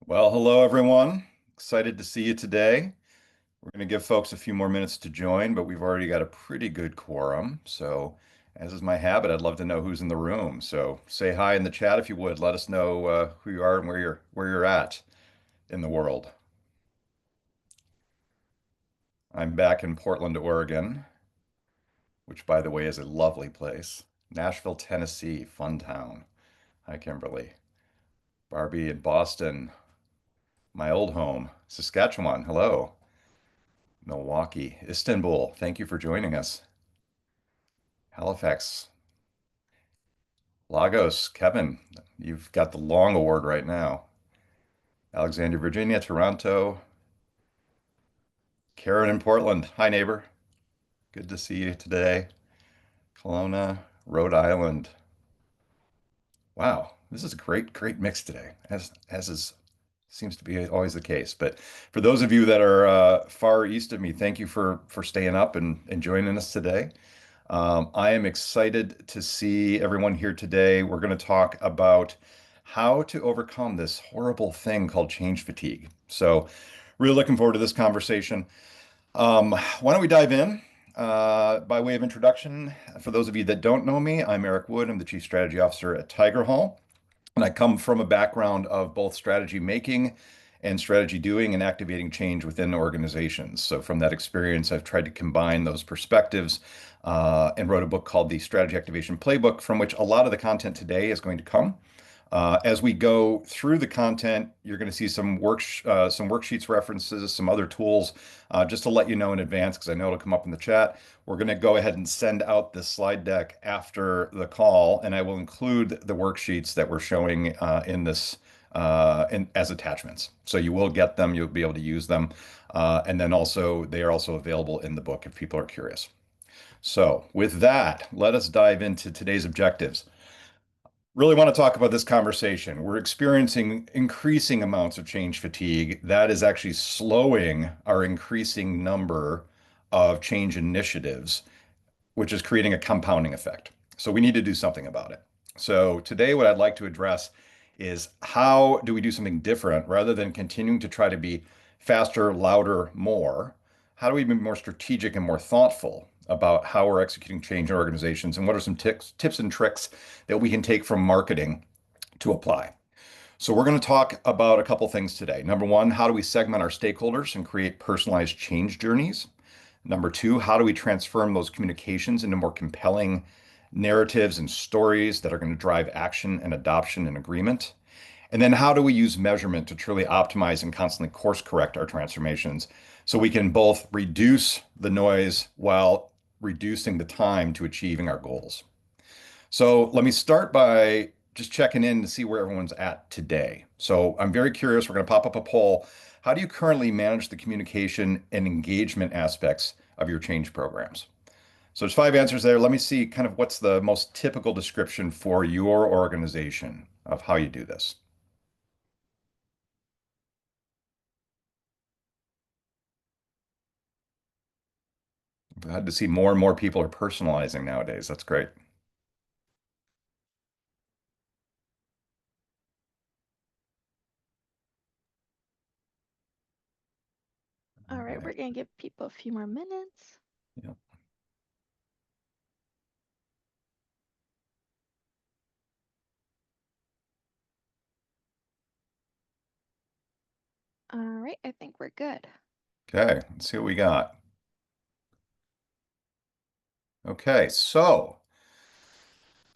Well, hello everyone. Excited to see you today. We're going to give folks a few more minutes to join, but we've already got a pretty good quorum. So, as is my habit, I'd love to know who's in the room. So, say hi in the chat if you would. Let us know who you are and where you're at in the world. I'm back in Portland, Oregon, which, by the way, is a lovely place. Nashville, Tennessee, fun town. Hi, Kimberly. Barbie in Boston, my old home. Saskatchewan, hello. Milwaukee, Istanbul, thank you for joining us. Halifax, Lagos, Kevin, you've got the long award right now. Alexandria, Virginia, Toronto, Karen in Portland. Hi, neighbor. Good to see you today. Kelowna, Rhode Island. Wow, this is a great mix today, as is seems to be always the case. But for those of you that are far east of me, thank you for staying up and joining us today. I am excited to see everyone here today. We're going to talk about how to overcome this horrible thing called change fatigue. So, really looking forward to this conversation. Why don't we dive in? By way of introduction, for those of you that don't know me, I'm Eric Wood. I'm the Chief Strategy Officer at Tigerhall. And I come from a background of both strategy making and strategy doing and activating change within organizations. So, from that experience, I've tried to combine those perspectives and wrote a book called The Strategy Activation Playbook, from which a lot of the content today is going to come. As we go through the content, you're going to see some worksheets references, some other tools. Just to let you know in advance, because I know it'll come up in the chat, we're going to go ahead and send out this slide deck after the call, and I will include the worksheets that we're showing as attachments. So you will get them, you'll be able to use them, and then also they are also available in the book if people are curious. So with that, let us dive into today's objectives. Really want to talk about this conversation. We're experiencing increasing amounts of change fatigue that is actually slowing our increasing number of change initiatives, which is creating a compounding effect. So we need to do something about it. So today, what I'd like to address is how do we do something different rather than continuing to try to be faster, louder, more? How do we be more strategic and more thoughtful about how we're executing change in organizations? And what are some tips and tricks that we can take from marketing to apply? So we're going to talk about a couple things today. Number one, how do we segment our stakeholders and create personalized change journeys? Number two, how do we transform those communications into more compelling narratives and stories that are going to drive action and adoption and agreement? And then how do we use measurement to truly optimize and constantly course correct our transformations so we can both reduce the noise while reducing the time to achieving our goals? So let me start by just checking in to see where everyone's at today. So I'm very curious. We're going to pop up a poll. How do you currently manage the communication and engagement aspects of your change programs? So there's five answers there. Let me see kind of what's the most typical description for your organization of how you do this. Glad to see more and more people are personalizing nowadays. That's great. All right, Right. we're gonna give people a few more minutes. Yeah. All right, I think we're good. Okay. Let's see what we got. Okay. So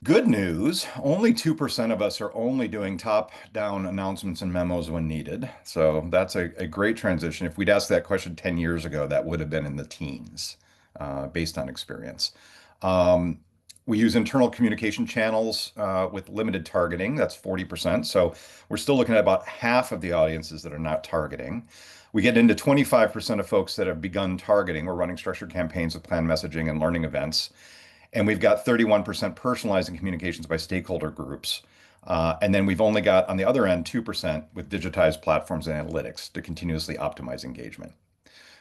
good news, only 2% of us are only doing top-down announcements and memos when needed. So that's a great transition. If we'd asked that question 10 years ago, that would have been in the teens, based on experience. Um, we use internal communication channels with limited targeting. That's 40%. So we're still looking at about half of the audiences that are not targeting. We get into 25% of folks that have begun targeting. We're running structured campaigns with planned messaging and learning events. And we've got 31% personalizing communications by stakeholder groups. And then we've only got on the other end 2% with digitized platforms and analytics to continuously optimize engagement.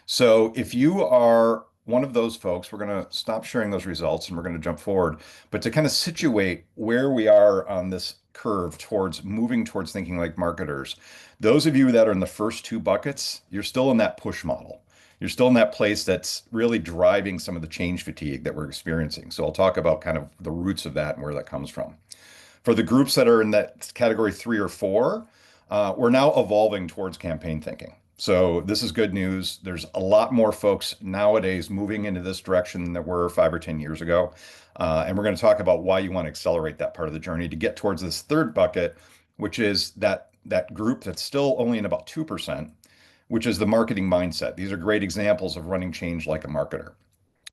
So if you are one of those folks. We're going to stop sharing those results and we're going to jump forward. But to kind of situate where we are on this curve towards moving towards thinking like marketers, those of you that are in the first two buckets, you're still in that push model. You're still in that place that's really driving some of the change fatigue that we're experiencing. So I'll talk about kind of the roots of that and where that comes from. For the groups that are in that category 3 or 4, we're now evolving towards campaign thinking. So this is good news. There's a lot more folks nowadays moving into this direction than there were 5 or 10 years ago. And we're going to talk about why you want to accelerate that part of the journey to get towards this third bucket, which is that group that's still only in about 2%, which is the marketing mindset. These are great examples of running change like a marketer.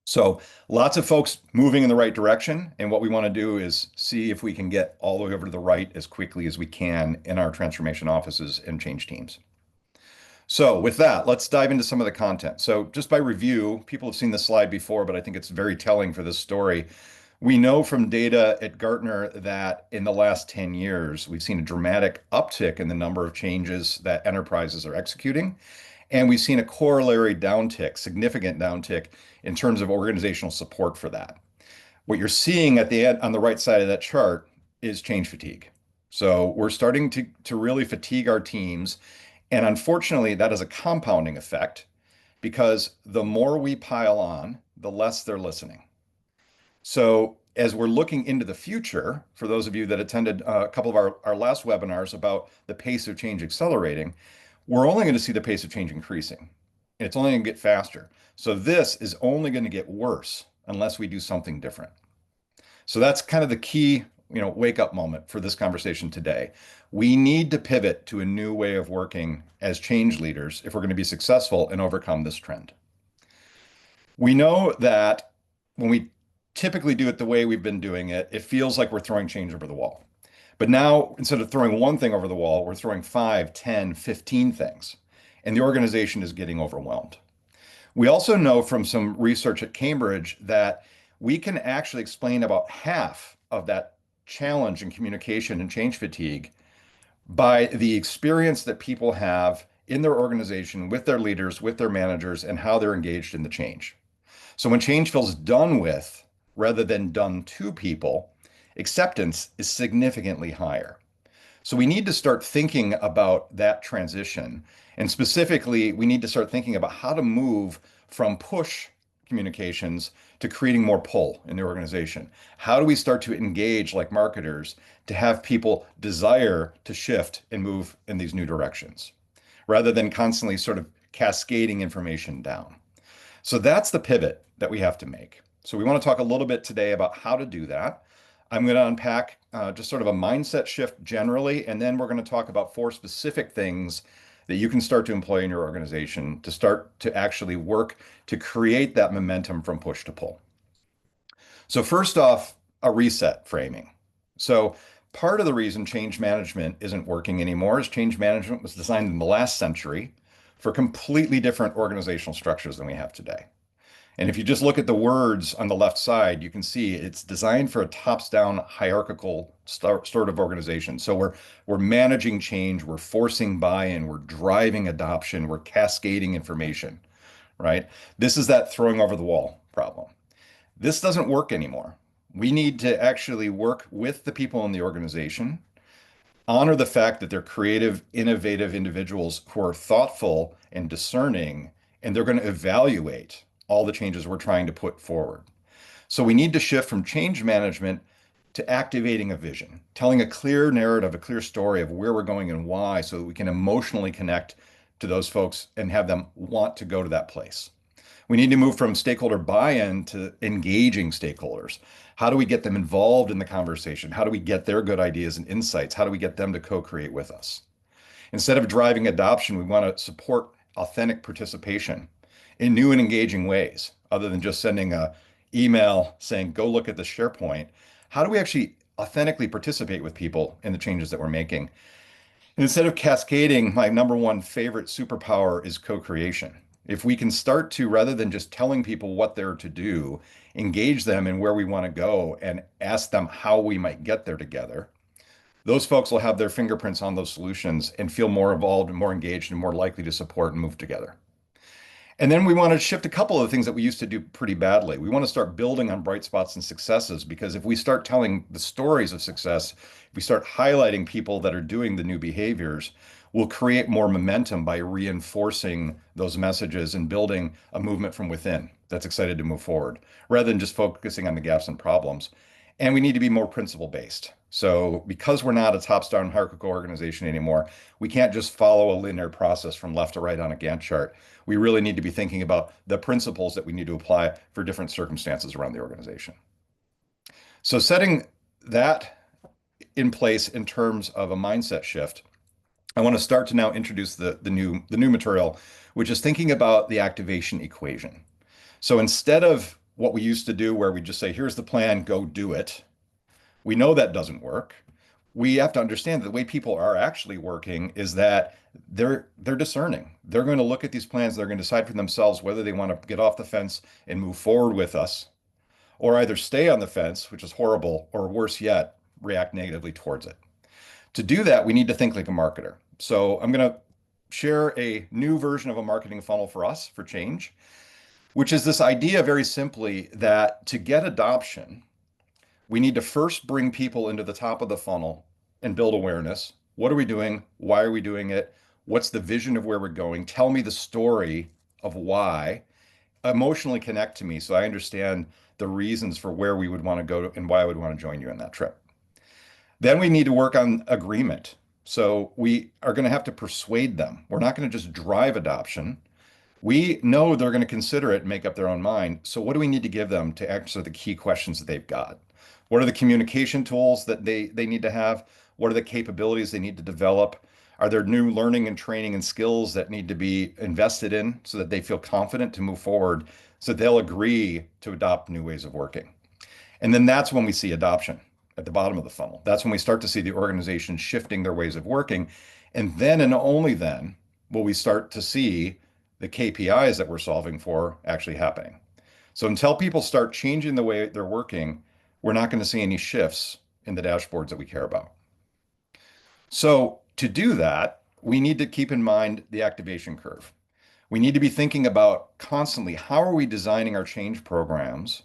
So lots of folks moving in the right direction. And what we want to do is see if we can get all the way over to the right as quickly as we can in our transformation offices and change teams. So with that, let's dive into some of the content. So just by review, people have seen this slide before, but I think it's very telling for this story. We know from data at Gartner that in the last 10 years, we've seen a dramatic uptick in the number of changes that enterprises are executing. And we've seen a corollary downtick, significant downtick in terms of organizational support for that. What you're seeing at the end on the right side of that chart is change fatigue. So we're starting to really fatigue our teams. And unfortunately, that is a compounding effect because the more we pile on, the less they're listening. So as we're looking into the future, for those of you that attended a couple of our last webinars about the pace of change accelerating, we're only going to see the pace of change increasing. It's only going to get faster. So this is only going to get worse unless we do something different. So that's kind of the key, wake up moment for this conversation today. We need to pivot to a new way of working as change leaders if we're going to be successful and overcome this trend. We know that when we typically do it the way we've been doing it, it feels like we're throwing change over the wall. But now, instead of throwing one thing over the wall, we're throwing 5, 10, 15 things, and the organization is getting overwhelmed. We also know from some research at Cambridge that we can actually explain about half of that challenge in communication and change fatigue by the experience that people have in their organization with their leaders, with their managers, and how they're engaged in the change. So when change feels done with rather than done to people, acceptance is significantly higher. So we need to start thinking about that transition. And specifically, we need to start thinking about how to move from push communications to creating more pull in the organization. How do we start to engage like marketers to have people desire to shift and move in these new directions rather than constantly sort of cascading information down? So that's the pivot that we have to make. So we want to talk a little bit today about how to do that. I'm going to unpack just sort of a mindset shift generally, and then we're going to talk about 4 specific things that you can start to employ in your organization to start to actually work to create that momentum from push to pull. So first off, a reset framing. So part of the reason change management isn't working anymore is change management was designed in the last century for completely different organizational structures than we have today. And if you just look at the words on the left side, you can see it's designed for a tops-down hierarchical sort of organization. So we're managing change, we're forcing buy-in, we're driving adoption, we're cascading information, right? This is that throwing over the wall problem. This doesn't work anymore. We need to actually work with the people in the organization, honor the fact that they're creative, innovative individuals who are thoughtful and discerning, and they're going to evaluate all the changes we're trying to put forward. So we need to shift from change management to activating a vision, telling a clear narrative, a clear story of where we're going and why, so that we can emotionally connect to those folks and have them want to go to that place. We need to move from stakeholder buy-in to engaging stakeholders. How do we get them involved in the conversation? How do we get their good ideas and insights? How do we get them to co-create with us? Instead of driving adoption, we want to support authentic participation in new and engaging ways, other than just sending a email saying, go look at the SharePoint. How do we actually authentically participate with people in the changes that we're making? And instead of cascading, my number one favorite superpower is co-creation. If we can start to, rather than just telling people what they're to do, engage them in where we want to go and ask them how we might get there together, those folks will have their fingerprints on those solutions and feel more involved and more engaged and more likely to support and move together. And then we want to shift a couple of things that we used to do pretty badly. We want to start building on bright spots and successes because if we start telling the stories of success, if we start highlighting people that are doing the new behaviors, we'll create more momentum by reinforcing those messages and building a movement from within that's excited to move forward rather than just focusing on the gaps and problems. And we need to be more principle based. So, because we're not a top down hierarchical organization anymore, we can't just follow a linear process from left to right on a Gantt chart. We really need to be thinking about the principles that we need to apply for different circumstances around the organization. So, setting that in place in terms of a mindset shift, I want to start to now introduce the new material, which is thinking about the activation equation. So instead of what we used to do, where we just say, "Here's the plan, go do it," we know that doesn't work. We have to understand that the way people are actually working is that they're discerning. They're going to look at these plans, they're going to decide for themselves whether they want to get off the fence and move forward with us, or either stay on the fence, which is horrible, or worse yet, react negatively towards it. To do that, we need to think like a marketer. So I'm going to share a new version of a marketing funnel for us for change, which is this idea very simply that to get adoption, we need to first bring people into the top of the funnel and build awareness. What are we doing? Why are we doing it? What's the vision of where we're going? Tell me the story of why. Emotionally connect to me so I understand the reasons for where we would want to go and why I would want to join you in that trip. Then we need to work on agreement. So we are going to have to persuade them. We're not going to just drive adoption. We know they're going to consider it and make up their own mind. So what do we need to give them to answer the key questions that they've got? What are the communication tools that they need to have? What are the capabilities they need to develop? Are there new learning and training and skills that need to be invested in so that they feel confident to move forward, so they'll agree to adopt new ways of working? And then that's when we see adoption at the bottom of the funnel. That's when we start to see the organization shifting their ways of working. And then and only then will we start to see the KPIs that we're solving for actually happening. So until people start changing the way they're working, we're not going to see any shifts in the dashboards that we care about. So to do that, we need to keep in mind the activation curve. We need to be thinking about constantly how are we designing our change programs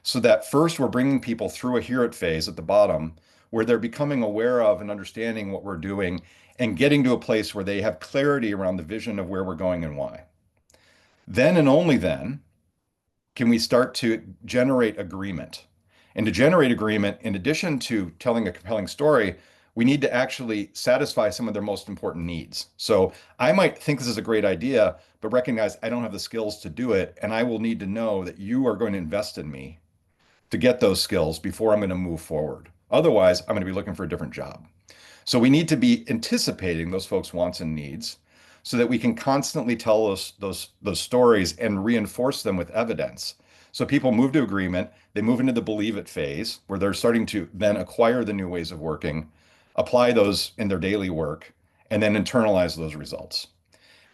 so that first we're bringing people through a hear it phase at the bottom where they're becoming aware of and understanding what we're doing and getting to a place where they have clarity around the vision of where we're going and why. Then and only then can we start to generate agreement. And to generate agreement, in addition to telling a compelling story, we need to actually satisfy some of their most important needs. So I might think this is a great idea, but recognize I don't have the skills to do it. And I will need to know that you are going to invest in me to get those skills before I'm going to move forward. Otherwise, I'm going to be looking for a different job. So we need to be anticipating those folks' wants and needs so that we can constantly tell those stories and reinforce them with evidence. So people move to agreement, they move into the believe it phase where they're starting to then acquire the new ways of working, apply those in their daily work, and then internalize those results.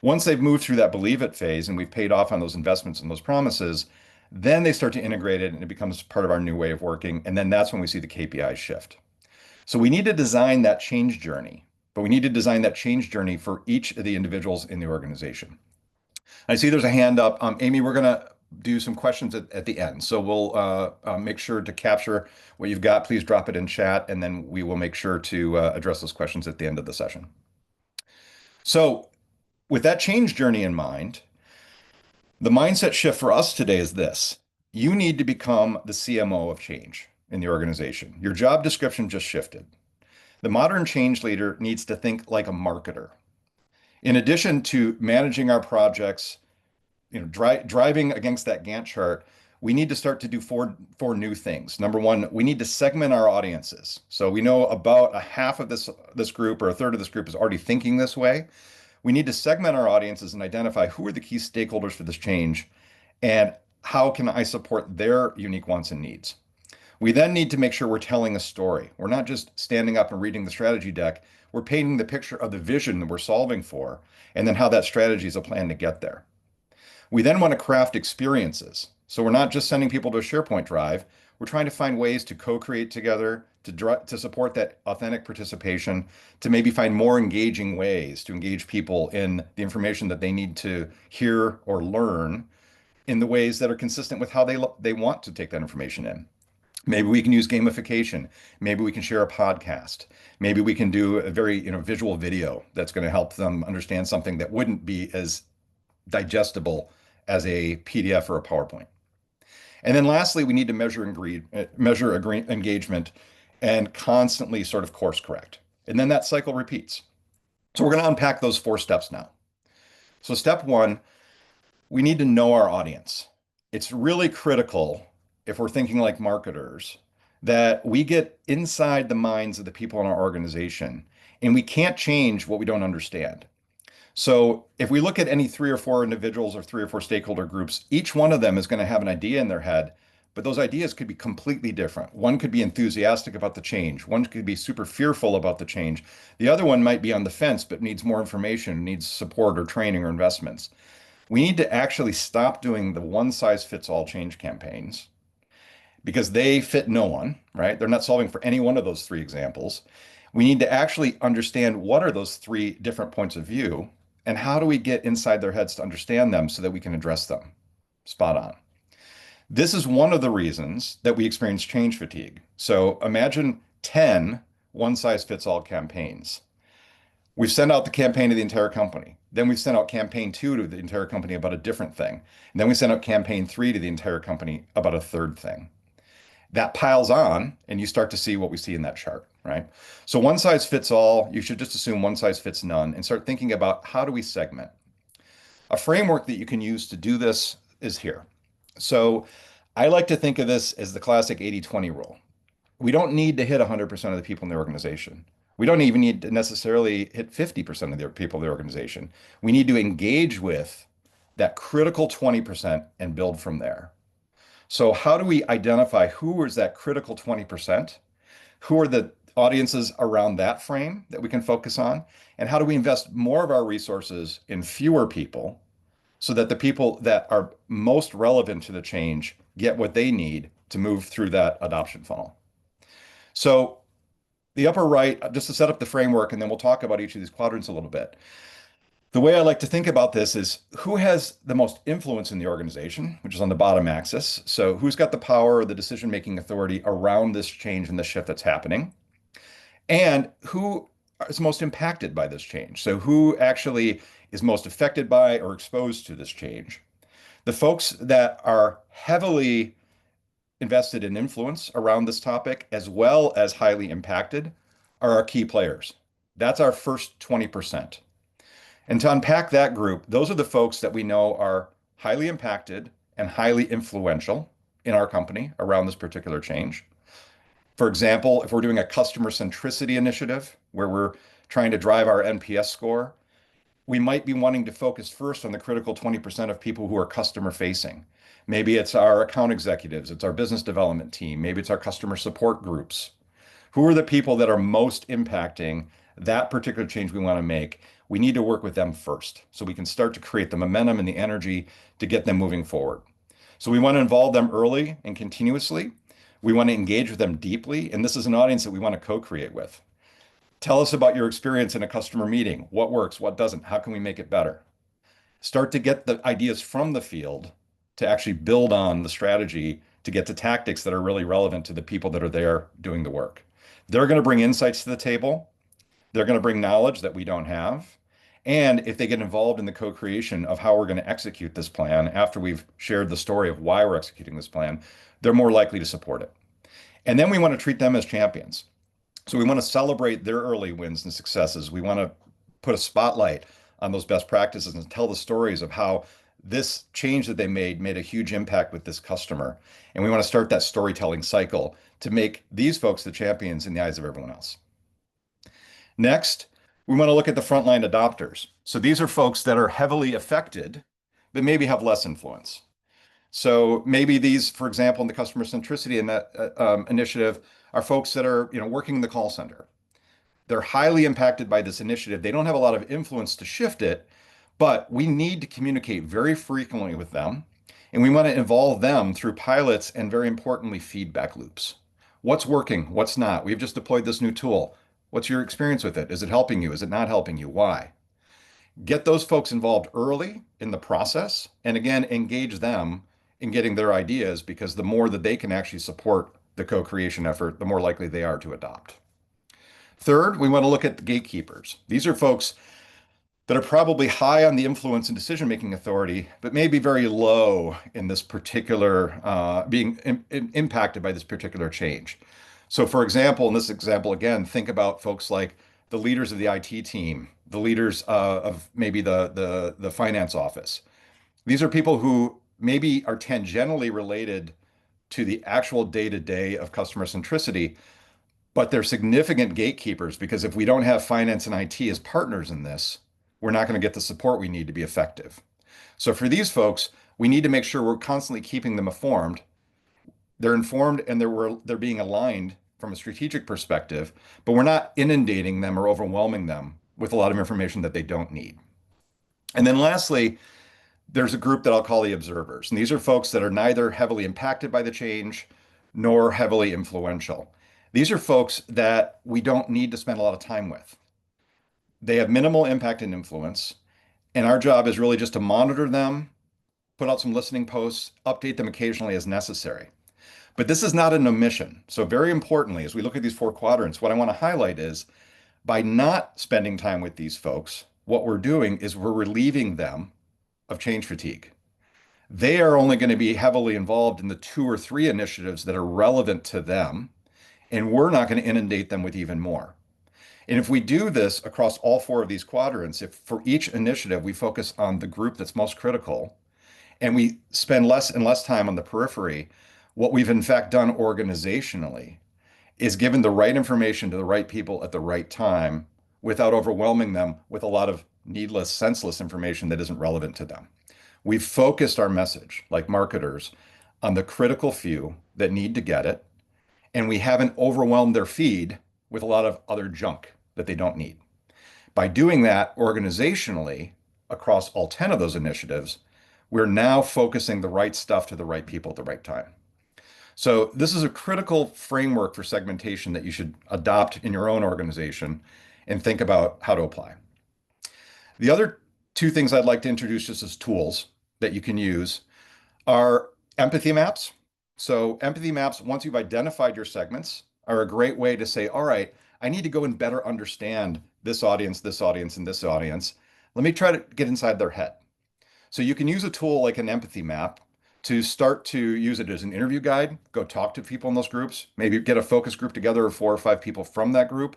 Once they've moved through that believe it phase and we've paid off on those investments and those promises, then they start to integrate it and it becomes part of our new way of working. And then that's when we see the KPIs shift. So we need to design that change journey, but we need to design that change journey for each of the individuals in the organization. I see there's a hand up. Amy, we're going to do some questions at the end. So we'll make sure to capture what you've got. Please drop it in chat, and then we will make sure to address those questions at the end of the session. So with that change journey in mind, the mindset shift for us today is this. You need to become the CMO of change in the organization. Your job description just shifted. The modern change leader needs to think like a marketer. In addition to managing our projects, driving against that Gantt chart, we need to start to do four new things. Number one, we need to segment our audiences. So we know about a half of this group or a third of this group is already thinking this way. We need to segment our audiences and identify who are the key stakeholders for this change and how can I support their unique wants and needs. We then need to make sure we're telling a story. We're not just standing up and reading the strategy deck. We're painting the picture of the vision that we're solving for, and then how that strategy is a plan to get there. We then want to craft experiences. So we're not just sending people to a SharePoint drive. We're trying to find ways to co-create together, to support that authentic participation, to maybe find more engaging ways to engage people in the information that they need to hear or learn in the ways that are consistent with how they want to take that information in. Maybe we can use gamification. Maybe we can share a podcast. Maybe we can do a very, visual video that's going to help them understand something that wouldn't be as digestible as a PDF or a PowerPoint. And then lastly, we need to engagement and constantly sort of course correct. And then that cycle repeats. So we're going to unpack those 4 steps now. So step one, we need to know our audience. It's really critical, if we're thinking like marketers, that we get inside the minds of the people in our organization, and we can't change what we don't understand. So if we look at any 3 or 4 individuals or 3 or 4 stakeholder groups, each one of them is going to have an idea in their head, but those ideas could be completely different. One could be enthusiastic about the change. One could be super fearful about the change. The other one might be on the fence, but needs more information, needs support or training or investments. We need to actually stop doing the one size fits all change campaigns because they fit no one, right? They're not solving for any one of those 3 examples. We need to actually understand what are those 3 different points of view and how do we get inside their heads to understand them so that we can address them. Spot on. This is one of the reasons that we experience change fatigue. So imagine 10 one size fits all campaigns. We've sent out the campaign to the entire company. Then we've sent out campaign 2 to the entire company about a different thing. And then we sent out campaign 3 to the entire company about a third thing. That piles on, and you start to see what we see in that chart, right? So one size fits all, you should just assume one size fits none and start thinking about how do we segment. A framework that you can use to do this is here. So I like to think of this as the classic 80-20 rule. We don't need to hit 100% of the people in the organization. We don't even need to necessarily hit 50% of the people in the organization. We need to engage with that critical 20% and build from there. So how do we identify who is that critical 20%? Who are the audiences around that frame that we can focus on? And how do we invest more of our resources in fewer people so that the people that are most relevant to the change get what they need to move through that adoption funnel? So the upper right, just to set up the framework, and then we'll talk about each of these quadrants a little bit. The way I like to think about this is who has the most influence in the organization, which is on the bottom axis. So who's got the power or the decision-making authority around this change and the shift that's happening? And who is most impacted by this change? So who actually is most affected by or exposed to this change? The folks that are heavily invested in influence around this topic, as well as highly impacted, are our key players. That's our first 20%. And to unpack that group, those are the folks that we know are highly impacted and highly influential in our company around this particular change. For example, if we're doing a customer centricity initiative where we're trying to drive our NPS score, we might be wanting to focus first on the critical 20% of people who are customer facing. Maybe it's our account executives, it's our business development team, maybe it's our customer support groups. Who are the people that are most impacting that particular change we want to make? We need to work with them first so we can start to create the momentum and the energy to get them moving forward. So we want to involve them early and continuously. We want to engage with them deeply. And this is an audience that we want to co-create with. Tell us about your experience in a customer meeting. What works? What doesn't? How can we make it better? Start to get the ideas from the field to actually build on the strategy to get to tactics that are really relevant to the people that are there doing the work. They're going to bring insights to the table. They're going to bring knowledge that we don't have. And if they get involved in the co-creation of how we're going to execute this plan after we've shared the story of why we're executing this plan, they're more likely to support it. And then we want to treat them as champions. So we want to celebrate their early wins and successes. We want to put a spotlight on those best practices and tell the stories of how this change that they made a huge impact with this customer. And we want to start that storytelling cycle to make these folks the champions in the eyes of everyone else. Next, we want to look at the frontline adopters. So these are folks that are heavily affected, but maybe have less influence. So maybe these, for example, in the customer centricity in that initiative, are folks that are working in the call center. They're highly impacted by this initiative. They don't have a lot of influence to shift it, but we need to communicate very frequently with them. And we want to involve them through pilots and, very importantly, feedback loops. What's working? What's not? We've just deployed this new tool. What's your experience with it? Is it helping you? Is it not helping you? Why? Get those folks involved early in the process, and again, engage them in getting their ideas because the more that they can actually support the co-creation effort, the more likely they are to adopt. Third, we want to look at the gatekeepers. These are folks that are probably high on the influence and decision-making authority, but maybe very low in this particular being impacted by this particular change. So, for example, in this example, again, think about folks like the leaders of the IT team, the leaders of maybe the finance office. These are people who maybe are tangentially related to the actual day-to-day of customer centricity, but they're significant gatekeepers because if we don't have finance and IT as partners in this, we're not going to get the support we need to be effective. So for these folks, we need to make sure we're constantly keeping them informed. They're informed and they're being aligned from a strategic perspective, but we're not inundating them or overwhelming them with a lot of information that they don't need. And then lastly, there's a group that I'll call the observers. And these are folks that are neither heavily impacted by the change nor heavily influential. These are folks that we don't need to spend a lot of time with. They have minimal impact and influence, and our job is really just to monitor them, put out some listening posts, update them occasionally as necessary. But this is not an omission. So, very importantly, as we look at these four quadrants, what I want to highlight is by not spending time with these folks, what we're doing is we're relieving them of change fatigue. They are only going to be heavily involved in the two or three initiatives that are relevant to them, and we're not going to inundate them with even more. And if we do this across all four of these quadrants, if for each initiative we focus on the group that's most critical and we spend less and less time on the periphery, what we've in fact done organizationally is given the right information to the right people at the right time without overwhelming them with a lot of needless, senseless information that isn't relevant to them. We've focused our message, like marketers, on the critical few that need to get it, and we haven't overwhelmed their feed with a lot of other junk that they don't need. By doing that organizationally across all 10 of those initiatives, we're now focusing the right stuff to the right people at the right time. So this is a critical framework for segmentation that you should adopt in your own organization and think about how to apply. The other two things I'd like to introduce just as tools that you can use are empathy maps. So empathy maps, once you've identified your segments, are a great way to say, all right, I need to go and better understand this audience, and this audience. Let me try to get inside their head. So you can use a tool like an empathy map to start to use it as an interview guide, go talk to people in those groups, maybe get a focus group together of 4 or 5 people from that group,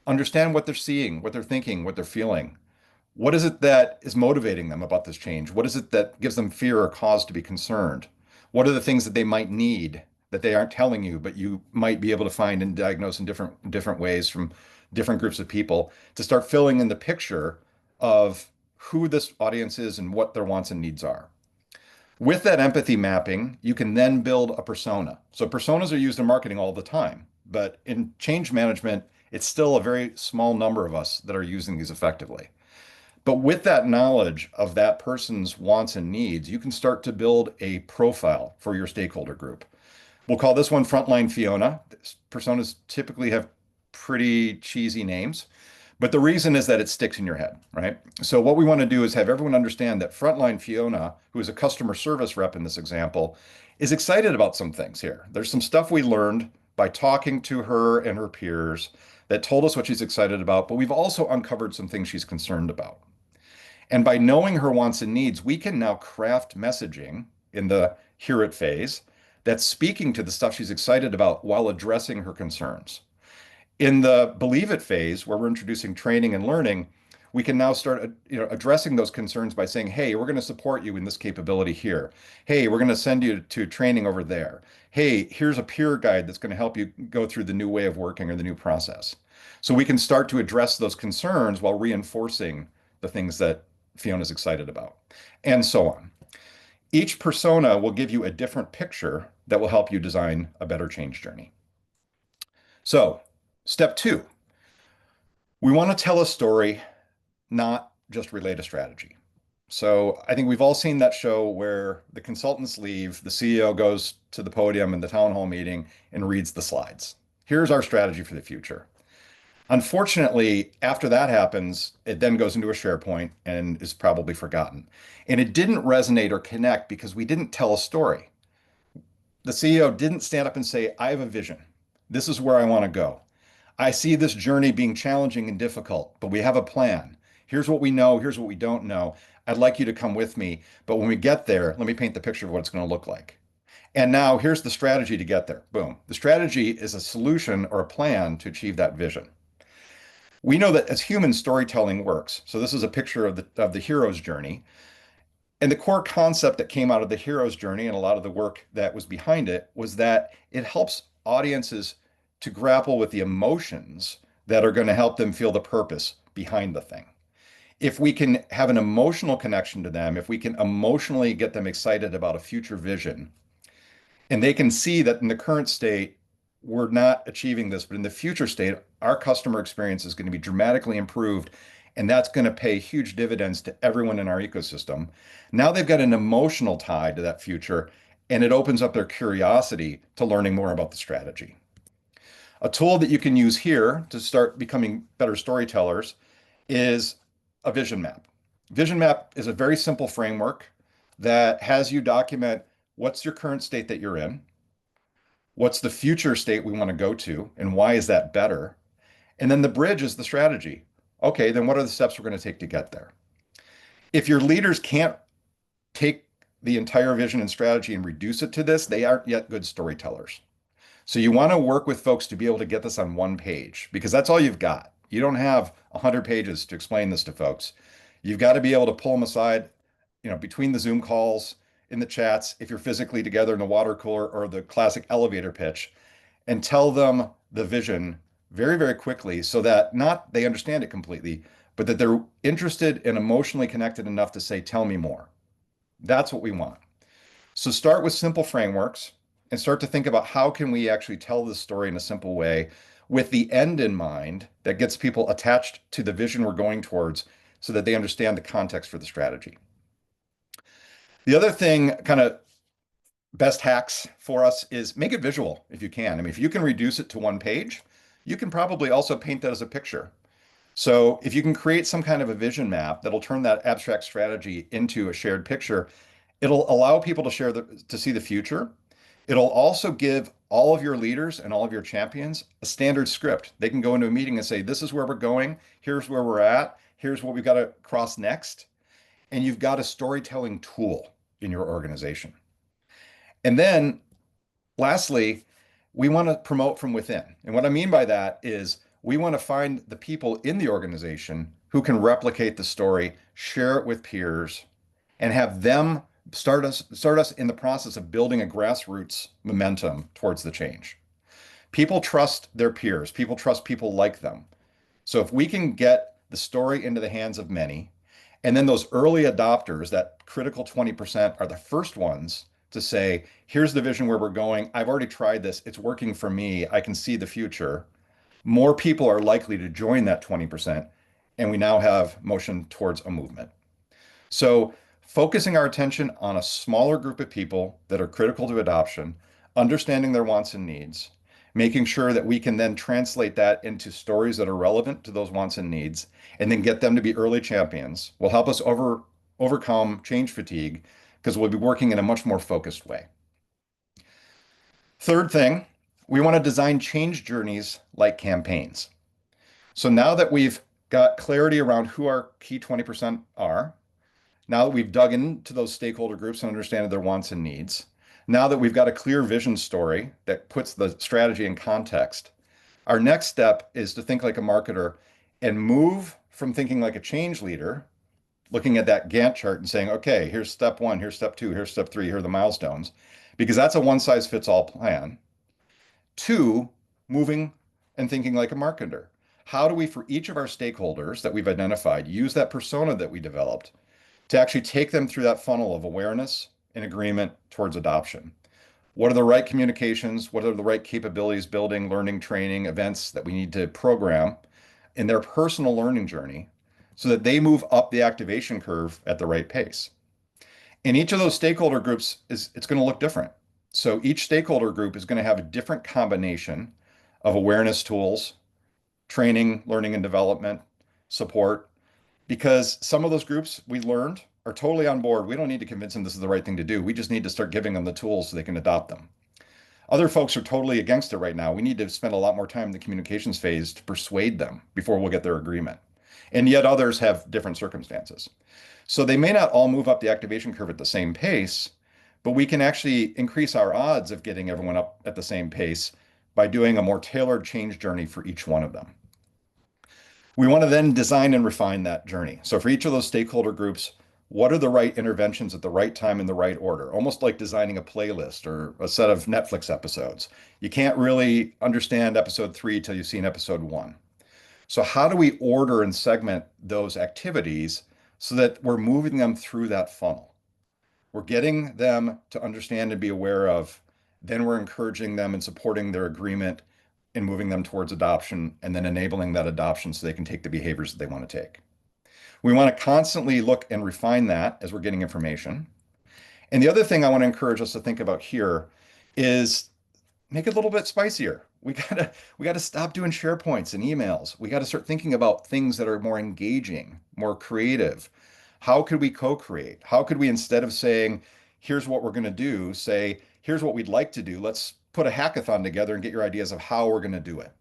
understand what they're seeing, what they're thinking, what they're feeling. What is it that is motivating them about this change? What is it that gives them fear or cause to be concerned? What are the things that they might need that they aren't telling you, but you might be able to find and diagnose in different ways from different groups of people to start filling in the picture of who this audience is and what their wants and needs are. With that empathy mapping, you can then build a persona. So personas are used in marketing all the time, but in change management, it's still a very small number of us that are using these effectively. But with that knowledge of that person's wants and needs, you can start to build a profile for your stakeholder group. We'll call this one Frontline Fiona. Personas typically have pretty cheesy names, but the reason is that it sticks in your head, right? So what we want to do is have everyone understand that Frontline Fiona, who is a customer service rep in this example, is excited about some things here. There's some stuff we learned by talking to her and her peers that told us what she's excited about, but we've also uncovered some things she's concerned about. And by knowing her wants and needs, we can now craft messaging in the hear it phase that's speaking to the stuff she's excited about while addressing her concerns. In the believe it phase, where we're introducing training and learning, we can now start addressing those concerns by saying, hey, we're going to support you in this capability here. Hey, we're going to send you to training over there. Hey, here's a peer guide that's going to help you go through the new way of working or the new process. So we can start to address those concerns while reinforcing the things that Fiona's excited about, and so on. Each persona will give you a different picture that will help you design a better change journey. So, step two, we want to tell a story, not just relate a strategy. So I think we've all seen that show where the consultants leave, the CEO goes to the podium in the town hall meeting and reads the slides. Here's our strategy for the future. Unfortunately, after that happens, it then goes into a SharePoint and is probably forgotten. And it didn't resonate or connect because we didn't tell a story. The CEO didn't stand up and say, I have a vision. This is where I want to go. I see this journey being challenging and difficult, but we have a plan. Here's what we know. Here's what we don't know. I'd like you to come with me. But when we get there, let me paint the picture of what it's going to look like. And now here's the strategy to get there. Boom. The strategy is a solution or a plan to achieve that vision. We know that as human storytelling works. So this is a picture of the hero's journey. And the core concept that came out of the hero's journey and a lot of the work that was behind it was that it helps audiences to grapple with the emotions that are going to help them feel the purpose behind the thing. If we can have an emotional connection to them, if we can emotionally get them excited about a future vision, and they can see that in the current state, we're not achieving this, but in the future state, our customer experience is going to be dramatically improved. And that's going to pay huge dividends to everyone in our ecosystem. Now they've got an emotional tie to that future, and it opens up their curiosity to learning more about the strategy. A tool that you can use here to start becoming better storytellers is a vision map. Vision map is a very simple framework that has you document what's your current state that you're in, what's the future state we want to go to, and why is that better? And then the bridge is the strategy. Okay, then what are the steps we're going to take to get there? If your leaders can't take the entire vision and strategy and reduce it to this, they aren't yet good storytellers. So you want to work with folks to be able to get this on one page because that's all you've got. You don't have 100 pages to explain this to folks. You've got to be able to pull them aside, between the Zoom calls, in the chats, if you're physically together in the water cooler or the classic elevator pitch, and tell them the vision very, very quickly so that not they understand it completely, but that they're interested and emotionally connected enough to say, tell me more. That's what we want. So start with simple frameworks and start to think about how can we actually tell this story in a simple way with the end in mind that gets people attached to the vision we're going towards so that they understand the context for the strategy. The other thing, kind of best hacks for us, is make it visual if you can. I mean, if you can reduce it to one page, you can probably also paint that as a picture. So if you can create some kind of a vision map that'll turn that abstract strategy into a shared picture, it'll allow people to to see the future. It'll also give all of your leaders and all of your champions a standard script. They can go into a meeting and say, this is where we're going. Here's where we're at. Here's what we've got to cross next. And you've got a storytelling tool in your organization. And then lastly, we want to promote from within. And what I mean by that is we want to find the people in the organization who can replicate the story, share it with peers, and have them start us in the process of building a grassroots momentum towards the change. People trust their peers. People trust people like them. So if we can get the story into the hands of many, and then those early adopters, that critical 20%, are the first ones to say, here's the vision where we're going. I've already tried this. It's working for me. I can see the future. More people are likely to join that 20%. And we now have motion towards a movement. So focusing our attention on a smaller group of people that are critical to adoption, understanding their wants and needs, making sure that we can then translate that into stories that are relevant to those wants and needs, and then get them to be early champions will help us overcome change fatigue because we'll be working in a much more focused way. Third thing, we want to design change journeys like campaigns. So now that we've got clarity around who our key 20% are, now that we've dug into those stakeholder groups and understanding their wants and needs, now that we've got a clear vision story that puts the strategy in context, our next step is to think like a marketer and move from thinking like a change leader, looking at that Gantt chart and saying, okay, here's step one, here's step two, here's step three, here are the milestones, because that's a one size fits all plan. Two, moving and thinking like a marketer. How do we, for each of our stakeholders that we've identified, use that persona that we developed to actually take them through that funnel of awareness and agreement towards adoption? What are the right communications? What are the right capabilities, building, learning, training, events that we need to program in their personal learning journey so that they move up the activation curve at the right pace. And each of those stakeholder groups is it's going to look different. So each stakeholder group is going to have a different combination of awareness tools, training, learning and development, support, because some of those groups we learned are totally on board. We don't need to convince them this is the right thing to do. We just need to start giving them the tools so they can adopt them. Other folks are totally against it right now. We need to spend a lot more time in the communications phase to persuade them before we'll get their agreement. And yet others have different circumstances. So they may not all move up the activation curve at the same pace, but we can actually increase our odds of getting everyone up at the same pace by doing a more tailored change journey for each one of them. We want to then design and refine that journey. So for each of those stakeholder groups, what are the right interventions at the right time in the right order? Almost like designing a playlist or a set of Netflix episodes. You can't really understand episode 3 till you've seen episode 1. So how do we order and segment those activities so that we're moving them through that funnel? We're getting them to understand and be aware of, then we're encouraging them and supporting their agreement and moving them towards adoption and then enabling that adoption so they can take the behaviors that they want to take. We want to constantly look and refine that as we're getting information. And the other thing I want to encourage us to think about here is make it a little bit spicier. We gotta stop doing SharePoints and emails. We got to start thinking about things that are more engaging, more creative. How could we co-create? How could we, instead of saying, here's what we're going to do, say, here's what we'd like to do. Let's put a hackathon together and get your ideas of how we're going to do it.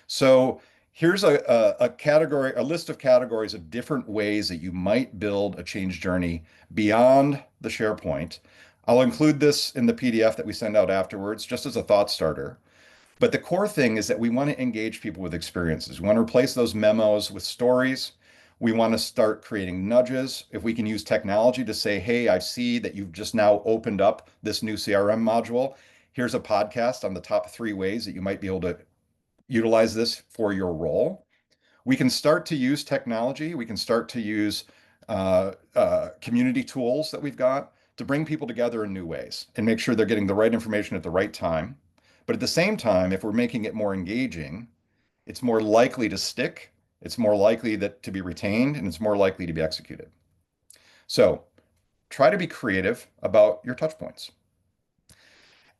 So here's a category, a list of categories of different ways that you might build a change journey beyond the SharePoint. I'll include this in the PDF that we send out afterwards, just as a thought starter. But the core thing is that we want to engage people with experiences. We want to replace those memos with stories. We want to start creating nudges. If we can use technology to say, hey, I see that you've just now opened up this new CRM module. Here's a podcast on the top 3 ways that you might be able to utilize this for your role. We can start to use technology. We can start to use community tools that we've got to bring people together in new ways and make sure they're getting the right information at the right time. But at the same time, if we're making it more engaging, it's more likely to stick, it's more likely that to be retained, and it's more likely to be executed. So try to be creative about your touch points.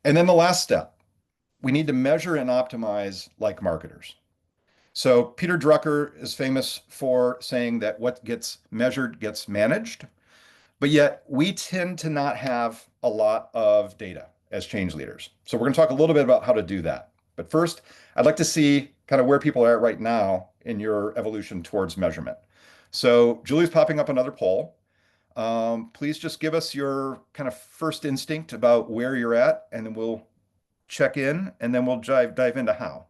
And then the last step, we need to measure and optimize like marketers. So Peter Drucker is famous for saying that what gets measured gets managed, but yet we tend to not have a lot of data as change leaders. So we're going to talk a little bit about how to do that. But first, I'd like to see kind of where people are at right now in your evolution towards measurement. So Julie's popping up another poll. Please just give us your kind of first instinct about where you're at, and then we'll check in, and then we'll dive into how.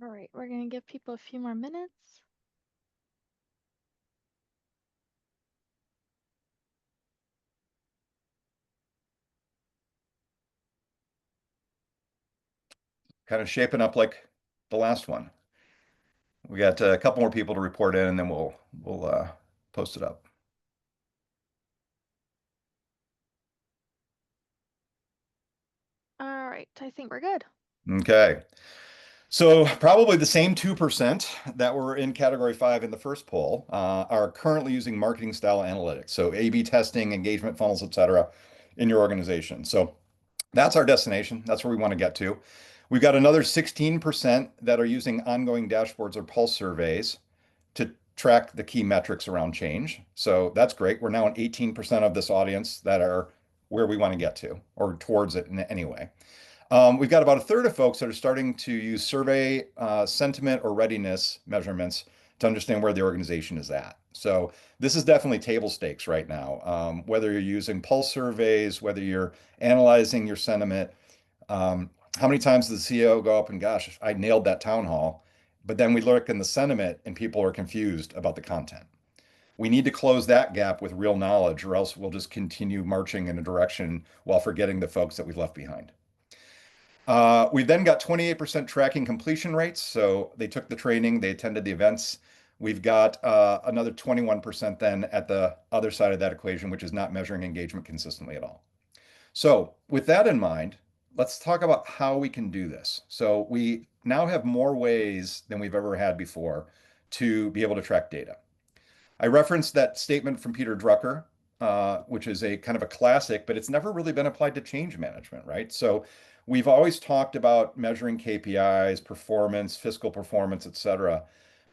All right, we're gonna give people a few more minutes. Kind of shaping up like the last one. We got a couple more people to report in, and then we'll post it up. All right, I think we're good. Okay. So probably the same 2% that were in category 5 in the first poll are currently using marketing style analytics. So A/B testing, engagement funnels, et cetera, in your organization. So that's our destination. That's where we want to get to. We've got another 16% that are using ongoing dashboards or pulse surveys to track the key metrics around change. So that's great. We're now at 18% of this audience that are where we want to get to or towards it in any way. We've got about a third of folks that are starting to use survey sentiment or readiness measurements to understand where the organization is at. So this is definitely table stakes right now. Whether you're using pulse surveys, whether you're analyzing your sentiment, how many times does the CEO go up and, gosh, I nailed that town hall, but then we look in the sentiment and people are confused about the content. We need to close that gap with real knowledge, or else we'll just continue marching in a direction while forgetting the folks that we've left behind. We've then got 28% tracking completion rates. So they took the training, they attended the events. We've got another 21% then at the other side of that equation, which is not measuring engagement consistently at all. So, with that in mind, let's talk about how we can do this. So, we now have more ways than we've ever had before to be able to track data. I referenced that statement from Peter Drucker, which is a kind of a classic, but it's never really been applied to change management, right? So, we've always talked about measuring KPIs, performance, fiscal performance, et cetera,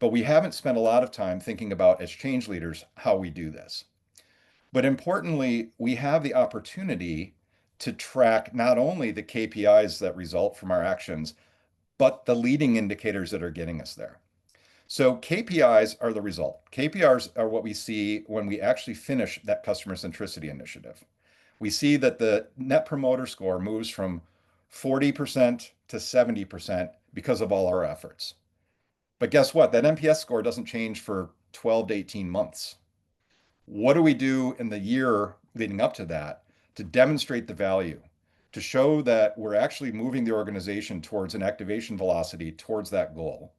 but we haven't spent a lot of time thinking about, as change leaders, how we do this. But importantly, we have the opportunity to track not only the KPIs that result from our actions, but the leading indicators that are getting us there. So KPIs are the result. KPIs are what we see when we actually finish that customer centricity initiative. We see that the net promoter score moves from 40% to 70% because of all our efforts. But guess what? That NPS score doesn't change for 12 to 18 months. What do we do in the year leading up to that to demonstrate the value, to show that we're actually moving the organization towards an activation velocity towards that goal?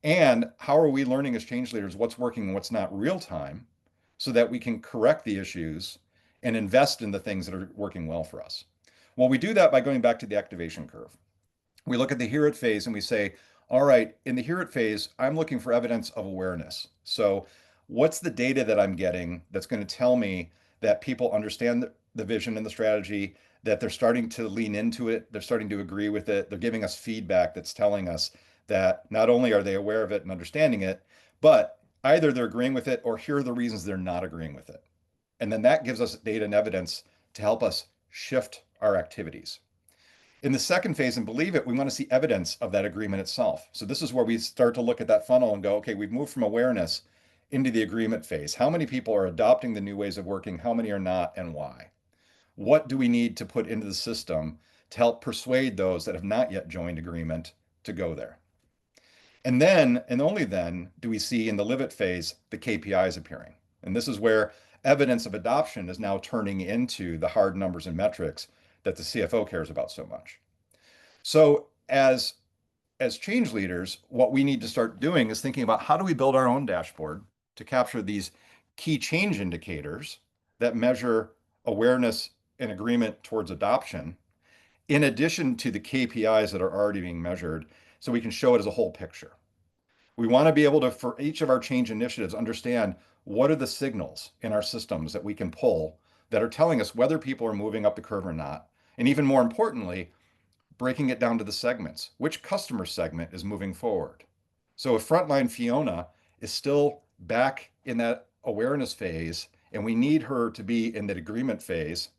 And how are we learning as change leaders what's working and what's not real time so that we can correct the issues and invest in the things that are working well for us? Well, we do that by going back to the activation curve. We look at the hear it phase and we say, all right, in the hear it phase, I'm looking for evidence of awareness. So, what's the data that I'm getting that's going to tell me that people understand the vision and the strategy, that they're starting to lean into it, they're starting to agree with it, they're giving us feedback that's telling us that not only are they aware of it and understanding it, but either they're agreeing with it or here are the reasons they're not agreeing with it. And then that gives us data and evidence to help us shift our activities. In the second phase, and believe it, we want to see evidence of that agreement itself. So this is where we start to look at that funnel and go, okay, we've moved from awareness into the agreement phase. How many people are adopting the new ways of working? How many are not, and why? What do we need to put into the system to help persuade those that have not yet joined agreement to go there? And then, and only then, do we see in the live it phase the KPIs appearing. And this is where evidence of adoption is now turning into the hard numbers and metrics that the CFO cares about so much. So as change leaders, what we need to start doing is thinking about how do we build our own dashboard to capture these key change indicators that measure awareness and agreement towards adoption, in addition to the KPIs that are already being measured, so we can show it as a whole picture. We want to be able to, for each of our change initiatives, understand what are the signals in our systems that we can pull that are telling us whether people are moving up the curve or not. And even more importantly, breaking it down to the segments. Which customer segment is moving forward? So if frontline Fiona is still back in that awareness phase and we need her to be in that agreement phase,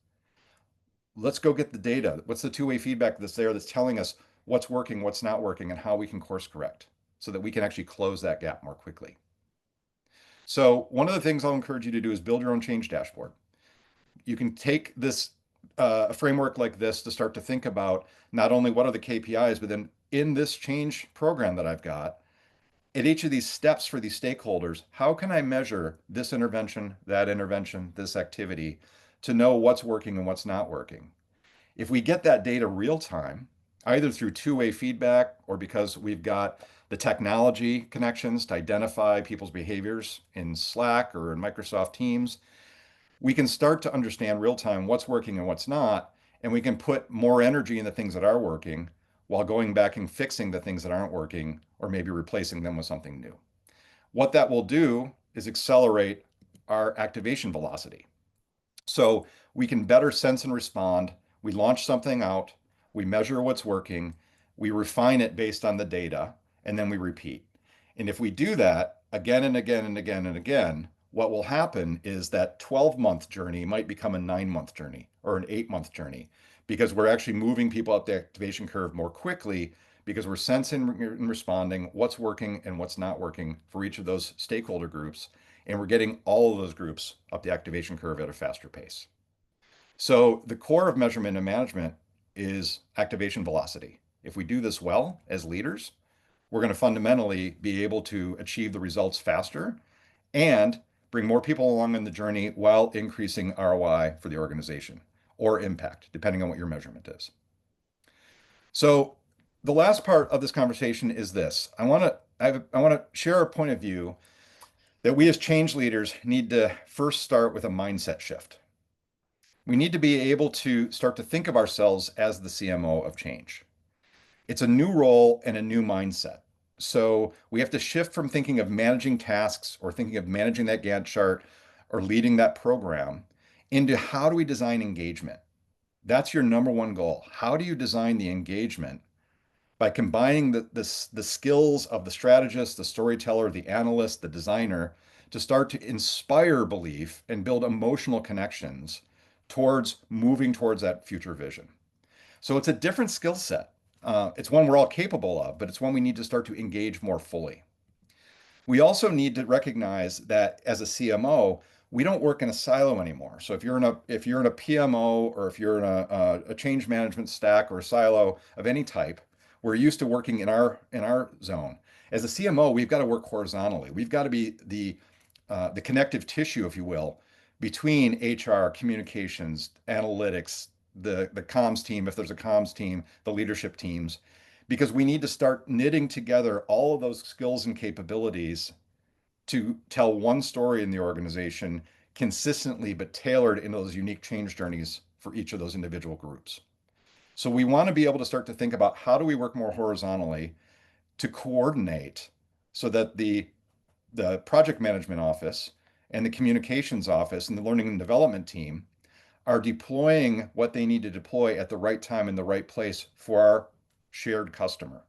let's go get the data. What's the two-way feedback that's there that's telling us what's working, what's not working, and how we can course correct so that we can actually close that gap more quickly. So one of the things I'll encourage you to do is build your own change dashboard. You can take this framework like this to start to think about not only what are the KPIs, but then in this change program that I've got, at each of these steps for these stakeholders, how can I measure this intervention, this activity to know what's working and what's not working? If we get that data real time, either through two-way feedback or because we've got the technology connections to identify people's behaviors in Slack or in Microsoft Teams, we can start to understand real time what's working and what's not, and we can put more energy in the things that are working while going back and fixing the things that aren't working or maybe replacing them with something new. What that will do is accelerate our activation velocity. So we can better sense and respond. We launch something out, we measure what's working, we refine it based on the data, and then we repeat. And if we do that again and again and again and again, what will happen is that 12-month journey might become a 9-month journey or an 8-month journey because we're actually moving people up the activation curve more quickly because we're sensing and responding what's working and what's not working for each of those stakeholder groups. And we're getting all of those groups up the activation curve at a faster pace. So the core of measurement and management is activation velocity. If we do this well as leaders, we're going to fundamentally be able to achieve the results faster and bring more people along in the journey while increasing ROI for the organization or impact, depending on what your measurement is. So the last part of this conversation is this. I want to share a point of view that we as change leaders need to first start with a mindset shift. We need to be able to start to think of ourselves as the CMO of change. It's a new role and a new mindset. So we have to shift from thinking of managing tasks or thinking of managing that Gantt chart or leading that program into how do we design engagement? That's your number one goal. How do you design the engagement by combining the skills of the strategist, the storyteller, the analyst, the designer to start to inspire belief and build emotional connections towards moving towards that future vision? So it's a different skill set. It's one we're all capable of, but it's one we need to start to engage more fully. We also need to recognize that as a CMO, we don't work in a silo anymore. So if you're in a PMO or if you're in a change management stack or a silo of any type, we're used to working in our zone. As a CMO, we've got to work horizontally. We've got to be the connective tissue, if you will, between HR, communications, analytics, the comms team, if there's a comms team, the leadership teams, because we need to start knitting together all of those skills and capabilities to tell one story in the organization consistently, but tailored in those unique change journeys for each of those individual groups. So we want to be able to start to think about how do we work more horizontally to coordinate so that the project management office and the communications office and the learning and development team are deploying what they need to deploy at the right time in the right place for our shared customer